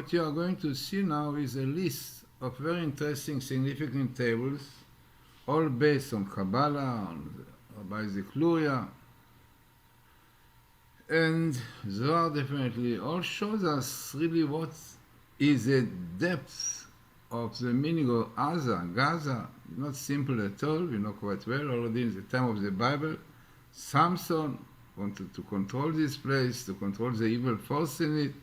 what you are going to see now is a list of very interesting, significant tables, all based on Kabbalah, on Rabbi Zikluria, and Zohar definitely all shows us really what is the depth of the meaning of Gaza. Not simple at all, we know quite well already in the time of the Bible. Samson wanted to control this place, to control the evil force in it.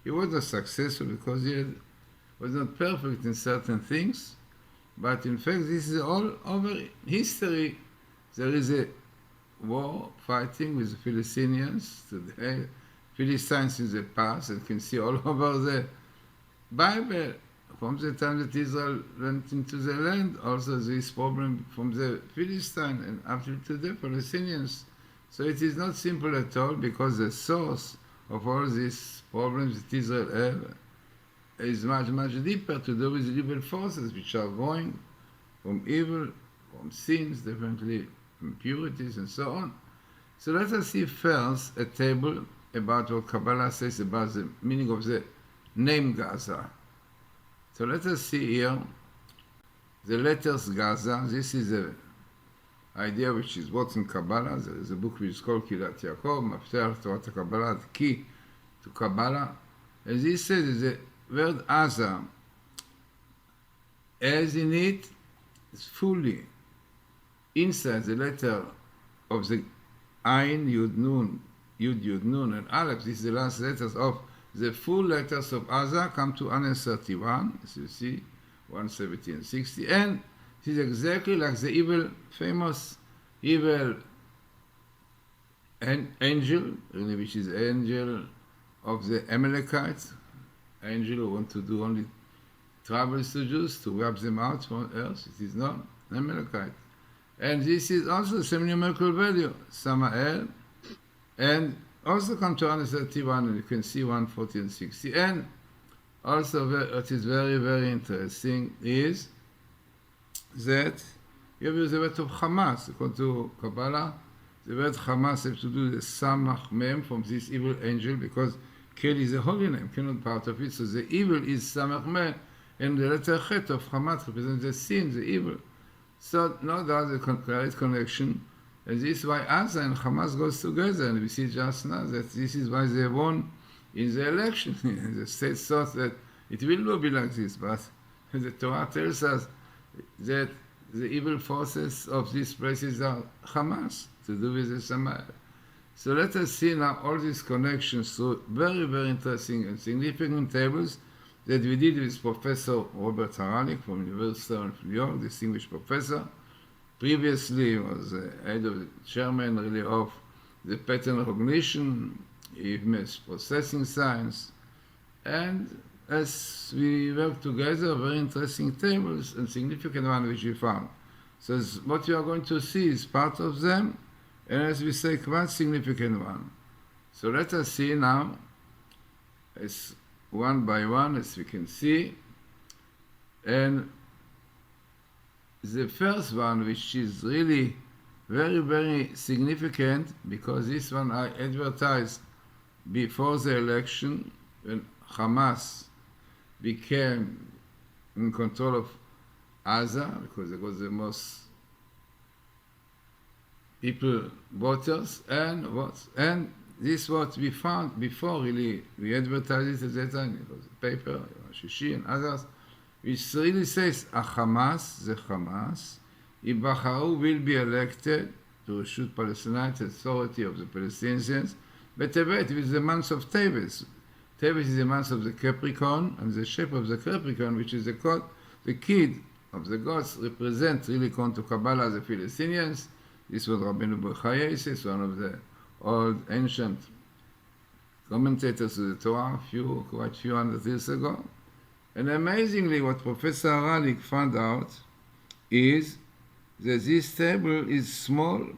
He was not successful because he was not perfect in certain things, but in fact this is all over history. There is a war fighting with the Philistines today, Philistines in the past, and you can see all over the Bible from the time that Israel went into the land, also this problem from the Philistines and up to today, Palestinians. So it is not simple at all, because the source of all these problems that Israel have is much, much deeper, to do with evil forces which are going from evil, from sins, definitely impurities and so on. So let us see first a table about what Kabbalah says about the meaning of the name Gaza. So let us see here the letters Gaza. This is an idea which is what's in Kabbalah. There is a book which is called Kilat Yaakov, Mafter Torah Kabbalah, the key to Kabbalah. As this says, the word Gaza, as in it, is fully inside the letter of the Ain, Yud, Nun, and Aleph. This is the last letters of the full letters of Gaza, come to 131, as you see, 170 and 60. And it is exactly like the famous evil angel, really, which is angel of the Amalekites, angel who want to do only troubles to Jews, to wipe them out from earth. It is not Amalekite. And this is also the same numerical value, Samael, and also come to 131, and you can see 140 and 60. And also what is very, very interesting is that you have the word of Hamas. According to Kabbalah, the word Hamas has to do with the Samach Mem from this evil angel, because Kel is a holy name, cannot part of it. So the evil is Samach Mem, and the letter Chet of Hamas represents the sin, the evil. So no doubt the correct connection, and this is why Gaza and Hamas goes together, and we see just now that this is why they won in the election. The state thought that it will not be like this, but the Torah tells us that the evil forces of these places are Hamas, to do with the Samael. So let us see now all these connections through very, very interesting and significant tables that we did with Professor Robert Haralick from University of New York, distinguished professor. Previously he was head of the chairman really of the pattern recognition, image processing science, and as we work together, very interesting tables and significant one which we found. So what you are going to see is part of them, and as we say, quite significant one. So let us see now, as one by one, as we can see. And the first one, which is really very, very significant, because this one I advertised before the election, when Hamas became in control of Gaza, because it was the most people voters, and this what we found before, really, we advertised it at that time, it was a paper, Shishi and others, which really says, Hamas, the Hamas, Ibacharu will be elected to Reshut Palestine, authority of the Palestinians, but Tevet is the month of Tevet. Tevet is the month of the Capricorn, and the shape of the Capricorn, which is the kid of the gods, represents really, according to Kabbalah, the Palestinians. This was Rabbeinu Bechayes, one of the old ancient commentators of the Torah, quite a few hundred years ago. And amazingly, what Professor Haralick found out is that this table is smaller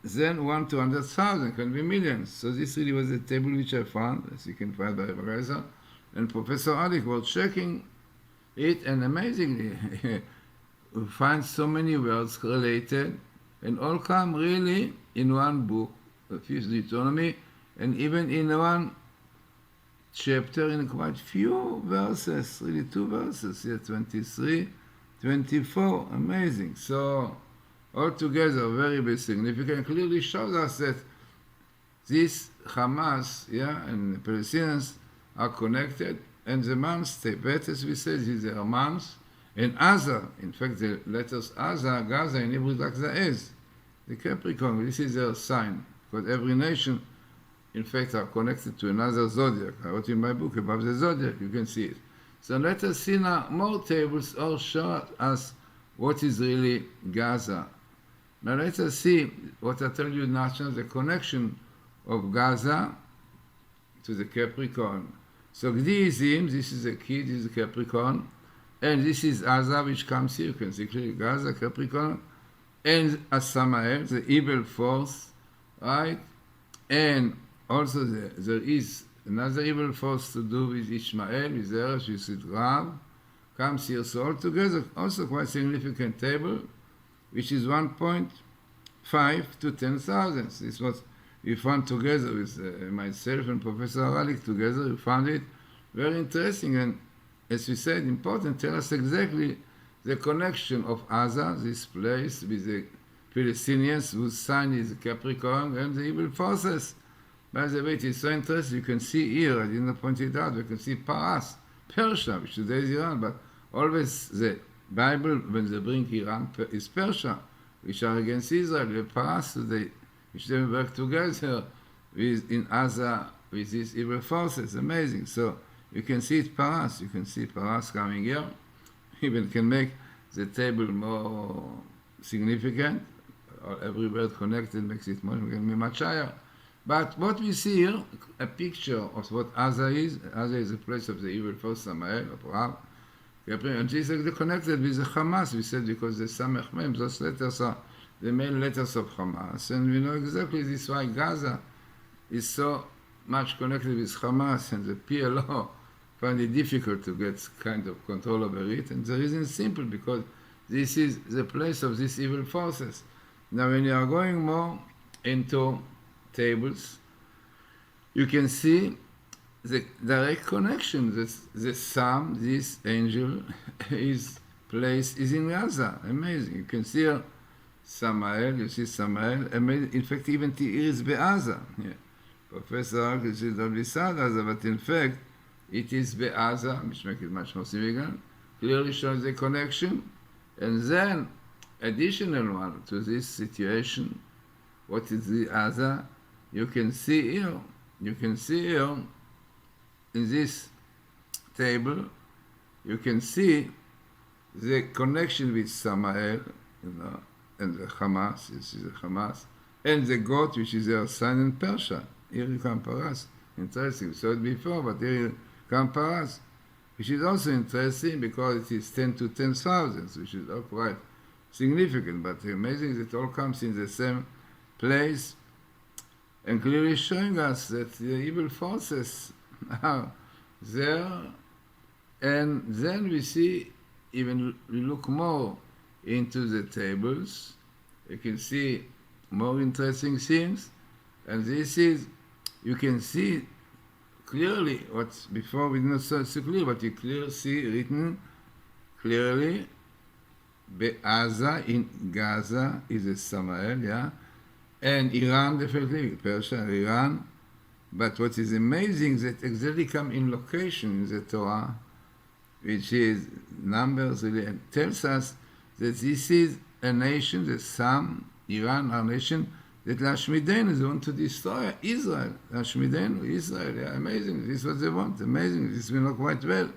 than 1 to 100,000, can be millions. So this really was the table which I found, as you can find by Glazerson. And Professor Haralick was checking it, and amazingly, we find so many words related, and all come really in one book, the Fifth Deuteronomy, and even in one chapter in quite few verses, really 2 verses here, 23, 24, amazing. So altogether very, very significant, clearly shows us that this Hamas, and the Palestinians are connected, and the months, Tebet, as we said, these are months, and Aza, in fact, the letters Aza, Gaza in Hebrew is like the Ez, the Capricorn, this is their sign, because every nation, in fact, are connected to another zodiac. I wrote in my book about the zodiac, you can see it. So let us see now more tables all show us what is really Gaza. Now let us see what I tell you now, the connection of Gaza to the Capricorn. So Gdiizim, this is the key, this is the Capricorn, and this is Aza, which comes here. You can see clearly Gaza, Capricorn, and Asamael, the evil force, right? And also there is another evil force to do with Ishmael, with Eresh, with Rav, comes here. So altogether, also quite significant table, which is 1.5 to 10,000. This was we found together with myself and Professor Haralick together. We found it very interesting and, as we said, important. Tell us exactly the connection of Aza, this place, with the Palestinians whose sign is Capricorn, and the evil forces. By the way, it is so interesting. You can see here, I didn't point it out, you can see Paras, Persia, which today is Iran, but always the Bible, when they bring Iran, is Persia, which are against Israel. The Paras today, which they work together with in Aza with these evil forces. Amazing. So you can see it Paras. You can see Paras coming here. Even can make the table more significant. Every word connected makes it more much higher. But what we see here, a picture of what Aza is. Aza is the place of the evil force, Samael, of Rav. And this is connected with the Hamas, we said, because the Samech Mem, those letters are the main letters of Hamas. And we know exactly this is why Gaza is so much connected with Hamas, and the PLO find it difficult to get kind of control over it. And the reason is simple, because this is the place of these evil forces. Now, when you are going more into tables, you can see the direct connection. The Psalm, this angel, his place is in Gaza. Amazing. You can see here Samael, you see Samael. In fact, even Ti'ir is Be'aza. Yeah. Professor Haralick says only beside Gaza, but in fact, it is Be'aza, which makes it much more significant. Clearly shows the connection. And then, additional one to this situation, what is the Aza? You can see here, in this table, you can see the connection with Samael, and the Hamas, this is the Hamas, and the goat, which is their sign in Persia. Here you come Paras. Interesting. We saw it before, but here you come Paras, which is also interesting because it is 10 to 10,000, which is all quite significant. But amazing that it all comes in the same place, and clearly showing us that the evil forces are there. And then we see, even we look more into the tables, you can see more interesting things. And this is, you can see clearly what before we did not so clear, but you clearly see written clearly, Be'aza in Gaza is a Samael, and Iran definitely, Persia, Iran. But what is amazing is that exactly come in location in the Torah, which is Numbers, really, and tells us that this is a nation, that some, Iran, our nation, that Lashmidenu, they want to destroy Israel. Lashmidenu, Israel, amazing. This is what they want, amazing. This we know quite well.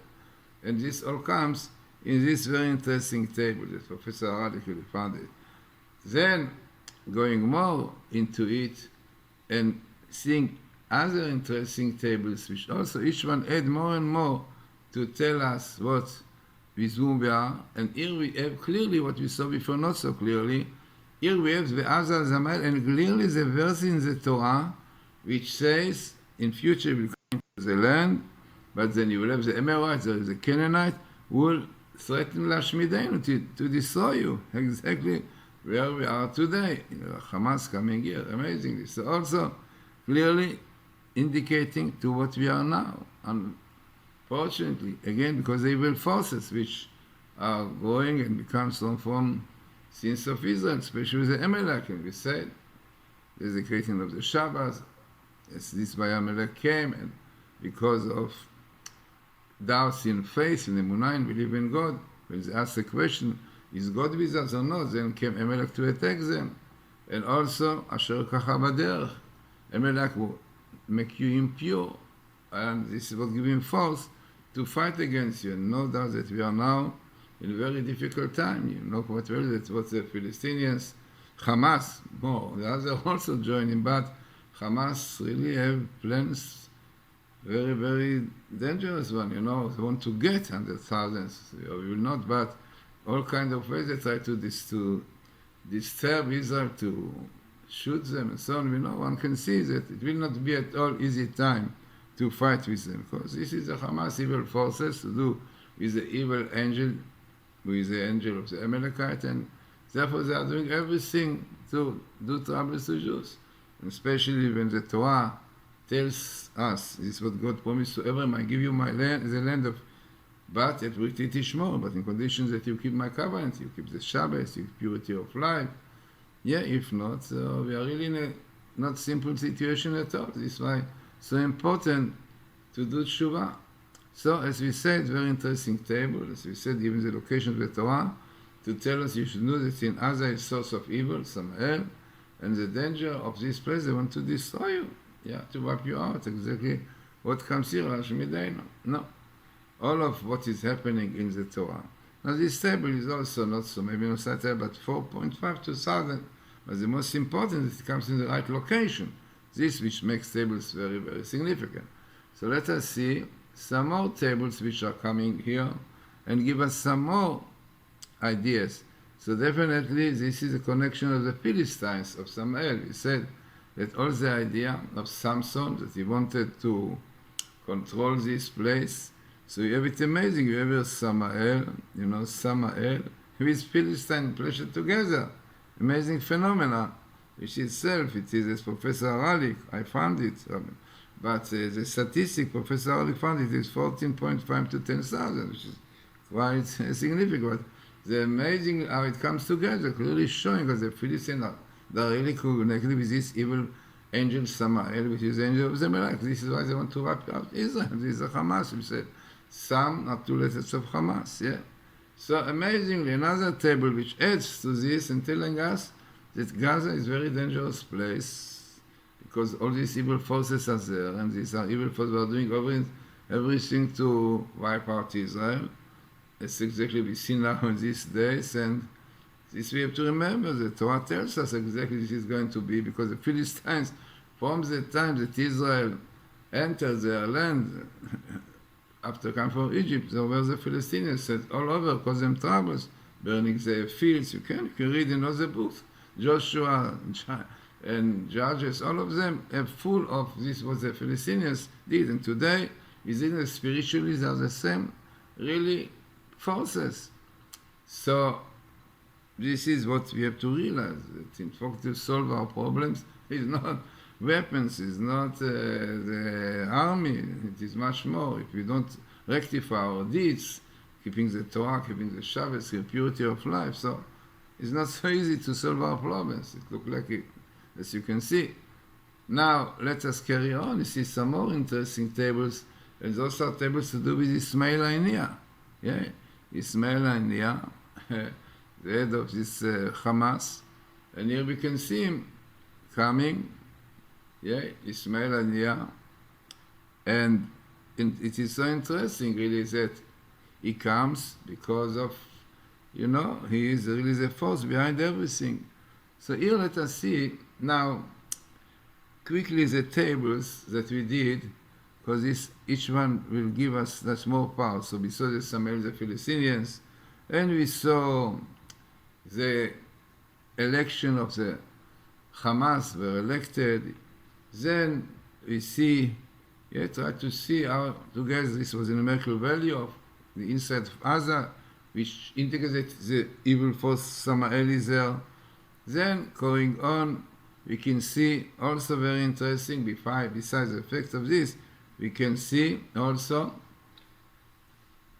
And this all comes in this very interesting table that Professor Haralик really found it. Then, going more into it and seeing other interesting tables, which also each one add more and more to tell us what with whom we are. And here we have clearly what we saw before, not so clearly. Here we have the Azal Zamal, and clearly the verse in the Torah which says in future we will come to the land, but then you will have the Amorites, there is a Canaanite, who will threaten Lashmidenu to destroy you. Exactly where we are today. Hamas coming here, amazing. So also clearly indicating to what we are now. unfortunately, again, because the evil forces which are growing and become strong from sins of Israel, especially the Amalek, and we said, there's the creating of the Shabbat, as this by Amalek came, and because of doubts in faith, in Emunah, and belief in God, when they ask the question, is God with us or not, then came Amalek to attack them. And also, Asher Kacha Baderech, Amalek will make you impure, and this is what gives him force to fight against you. And no doubt that we are now in a very difficult time. You know quite well that what the Palestinians, Hamas, more, the others also joining, but Hamas really have plans, very, very dangerous one, you know, they want to get 100,000, we will not, but all kind of ways they try to disturb Israel, to shoot them and so on. We know, one can see that it will not be at all easy time to fight with them, because this is the Hamas evil forces to do with the evil angel, with the angel of the Amalekite, and therefore they are doing everything to do troubles to Jews, and especially when the Torah tells us, this is what God promised to Abraham, I give you my land, the land of, but it will teach more, but in conditions that you keep my covenant, you keep the Shabbat, you keep purity of life. Yeah, if not, we are really in a not simple situation at all. This is why so important to do tshuva. So, as we said, very interesting table, as we said, even the location of the Torah, to tell us you should know that in Gaza is source of evil, Samael, and the danger of this place, they want to destroy you. Yeah, to wipe you out, exactly what comes here, no. All of what is happening in the Torah. Now this table is also not so, maybe not that table, but 4.5 to 1,000, but the most important is it comes in the right location. This which makes tables very, very significant. So let us see some more tables which are coming here and give us some more ideas. So definitely this is a connection of the Philistines of Samuel. He said that all the idea of Samson, that he wanted to control this place. So you have it amazing, you have Samael, you know, Samael with Philistine pleasure together. Amazing phenomena, which itself, it is as Professor Haralick, I found it, but the statistic Professor Haralick found it is 14.5 to 10,000, which is quite significant. The amazing how it comes together, clearly showing that the Philistines are really connected with this evil angel Samael, which is the angel of the Melech. This is why they want to wipe out Israel. This is the Hamas, we said. Some are two letters of Hamas, yeah. So amazingly, another table which adds to this and telling us that Gaza is a very dangerous place because all these evil forces are there, and these are evil forces who are doing everything to wipe out Israel. That's exactly what we see now in these days, and this we have to remember. The Torah tells us exactly this is going to be, because the Philistines, from the time that Israel entered their land, after coming from Egypt, there were the Palestinians said all over, cause them troubles, burning their fields. You can read in all the books. Joshua and Judges, all of them are full of this, what the Palestinians did. And today, Israel spiritually, they are the same, really, forces. So, this is what we have to realize, that in fact, to solve our problems is not weapons, is not the army, it is much more. If we don't rectify our deeds, keeping the Torah, keeping the Shabbat, the purity of life, so it's not so easy to solve our problems. It looks like it, as you can see. Now, let us carry on. You see some more interesting tables, and those are tables to do with Ismail Haniyeh. Yeah, Ismail Haniyeh, the head of this Hamas, and here we can see him coming. Yeah, Ismail Haniyeh, and it is so interesting really that he comes because of, you know, he is really the force behind everything. So here let us see now quickly the tables that we did, because each one will give us that more power. So we saw the Samuel, the Philistines, and we saw the election of the Hamas were elected. Then we see, try to see how together this was a numerical value of the inside of Gaza, which integrates the evil force Samael is there. Then going on, we can see also very interesting, besides the effect of this, we can see also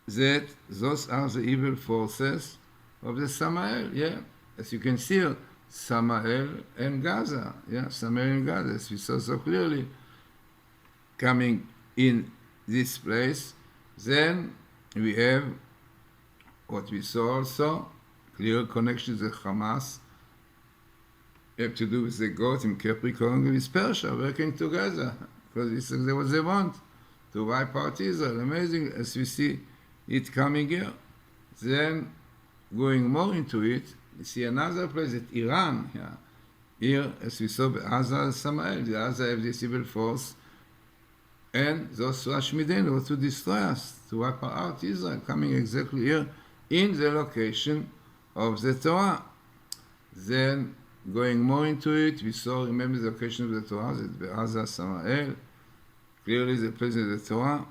that those are the evil forces of the Samael, yeah. As you can see, Samael and Gaza, yeah, Samael and Gaza, as we saw so clearly, coming in this place. Then we have what we saw also, clear connection to the Hamas, have to do with the goat in Capricorn with Persia working together, because this is what they want, to wipe out Israel. Amazing, as we see it coming here. Then, going more into it, we see another place that Iran, yeah, here, as we saw, Gaza, Samael, the Gaza have this evil force, and those Rashmidin were to destroy us, to wipe out Israel, coming exactly here in the location of the Torah. Then, going more into it, we saw, remember the location of the Torah, that Gaza, Samael, clearly the place of the Torah.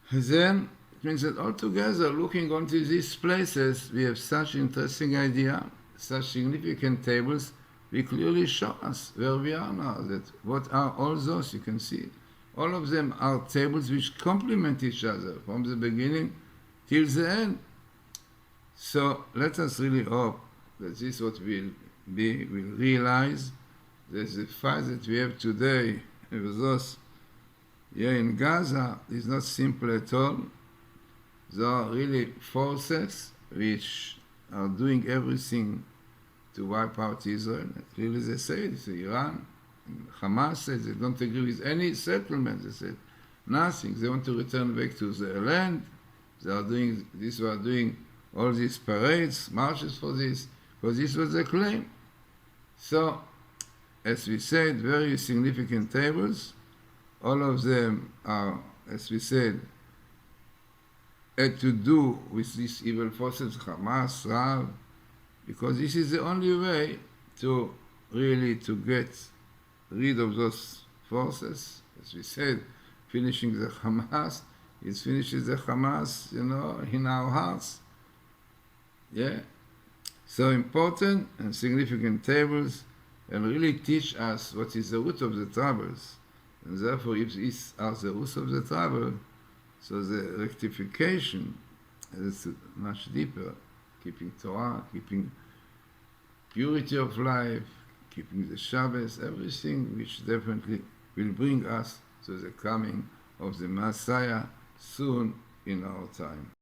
And then, it means that altogether, looking onto these places, we have such interesting idea, such significant tables. We clearly show us where we are now, that what are all those, you can see. All of them are tables which complement each other from the beginning till the end. So let us really hope that this what will be, we'll realize that the fight that we have today with those here in Gaza is not simple at all. There are really forces which are doing everything to wipe out Israel. Clearly they say it, Iran, Hamas says they don't agree with any settlement. They said nothing. They want to return back to their land. They are doing all these parades, marches for this, because this was their claim. So, as we said, very significant tables. All of them are, as we said, had to do with these evil forces, Hamas, Rav, because this is the only way to really to get rid of those forces. As we said, finishing the Hamas, it finishes the Hamas, in our hearts. Yeah? So important and significant tables, and really teach us what is the root of the troubles. And therefore, if these are the roots of the trouble, so the rectification is much deeper, keeping Torah, keeping purity of life, keeping the Shabbos, everything which definitely will bring us to the coming of the Messiah soon in our time.